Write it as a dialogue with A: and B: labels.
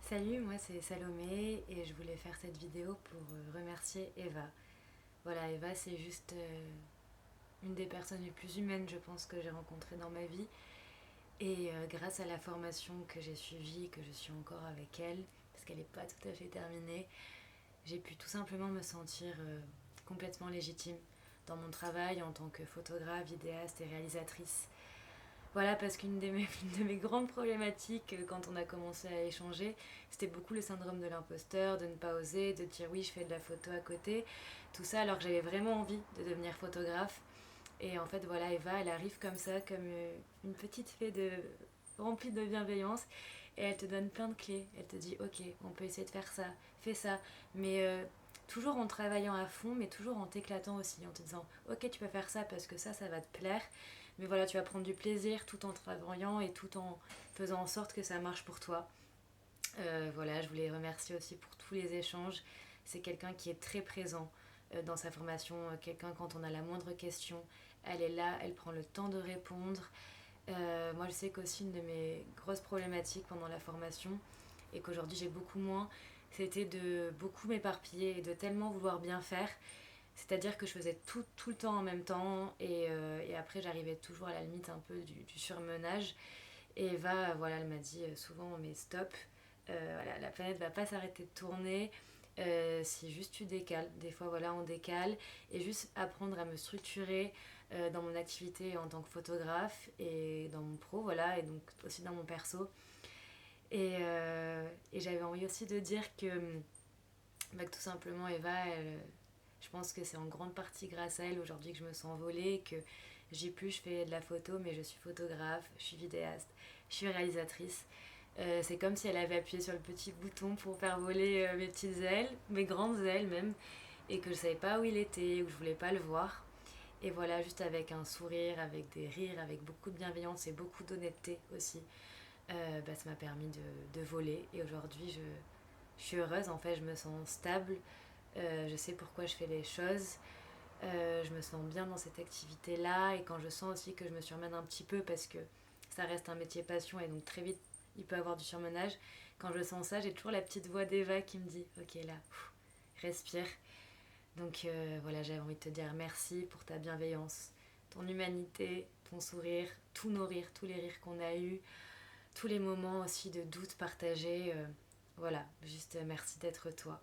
A: Salut, moi c'est Salomé et je voulais faire cette vidéo pour remercier Eva. Voilà, Eva c'est juste une des personnes les plus humaines je pense que j'ai rencontrées dans ma vie et grâce à la formation que j'ai suivie et que je suis encore avec elle, parce qu'elle n'est pas tout à fait terminée, j'ai pu tout simplement me sentir complètement légitime dans mon travail en tant que photographe, vidéaste et réalisatrice. Voilà, parce une de mes grandes problématiques quand on a commencé à échanger, c'était beaucoup le syndrome de l'imposteur, de ne pas oser, de dire oui, je fais de la photo à côté, tout ça alors que j'avais vraiment envie de devenir photographe. Et en fait, voilà, Eva, elle arrive comme ça, comme une petite fée remplie de bienveillance, et elle te donne plein de clés. Elle te dit, ok, on peut essayer de faire ça, fais ça, mais toujours en travaillant à fond, mais toujours en t'éclatant aussi, en te disant, ok, tu peux faire ça parce que ça va te plaire, mais voilà, tu vas prendre du plaisir tout en travaillant et tout en faisant en sorte que ça marche pour toi. Voilà, je voulais remercier aussi pour tous les échanges. C'est quelqu'un qui est très présent dans sa formation, quelqu'un quand on a la moindre question, elle est là, elle prend le temps de répondre. Moi, je sais qu'aussi une de mes grosses problématiques pendant la formation, et qu'aujourd'hui j'ai beaucoup moins, c'était de beaucoup m'éparpiller et de tellement vouloir bien faire. C'est-à-dire que je faisais tout le temps en même temps, et après j'arrivais toujours à la limite un peu du surmenage. Et Eva, voilà, elle m'a dit souvent, mais stop, voilà, la planète va pas s'arrêter de tourner. Si juste tu décales, des fois voilà on décale, et juste apprendre à me structurer dans mon activité en tant que photographe et dans mon pro, voilà, et donc aussi dans mon perso. Et j'avais envie aussi de dire que tout simplement Eva, je pense que c'est en grande partie grâce à elle aujourd'hui que je me sens volée, que je fais de la photo, mais je suis photographe, je suis vidéaste, je suis réalisatrice. C'est comme si elle avait appuyé sur le petit bouton pour faire voler mes petites ailes, mes grandes ailes même, et que je savais pas où il était, ou que je voulais pas le voir. Et voilà, juste avec un sourire, avec des rires, avec beaucoup de bienveillance et beaucoup d'honnêteté aussi, ça m'a permis de voler. Et aujourd'hui, je suis heureuse, en fait, je me sens stable, je sais pourquoi je fais les choses, je me sens bien dans cette activité-là, et quand je sens aussi que je me surmène un petit peu parce que ça reste un métier passion et donc très vite il peut y avoir du surmenage, quand je sens ça, j'ai toujours la petite voix d'Eva qui me dit ok là, respire. Donc voilà, j'avais envie de te dire merci pour ta bienveillance, ton humanité, ton sourire, tous nos rires, tous les rires qu'on a eus, tous les moments aussi de doute partagés. Voilà, juste merci d'être toi.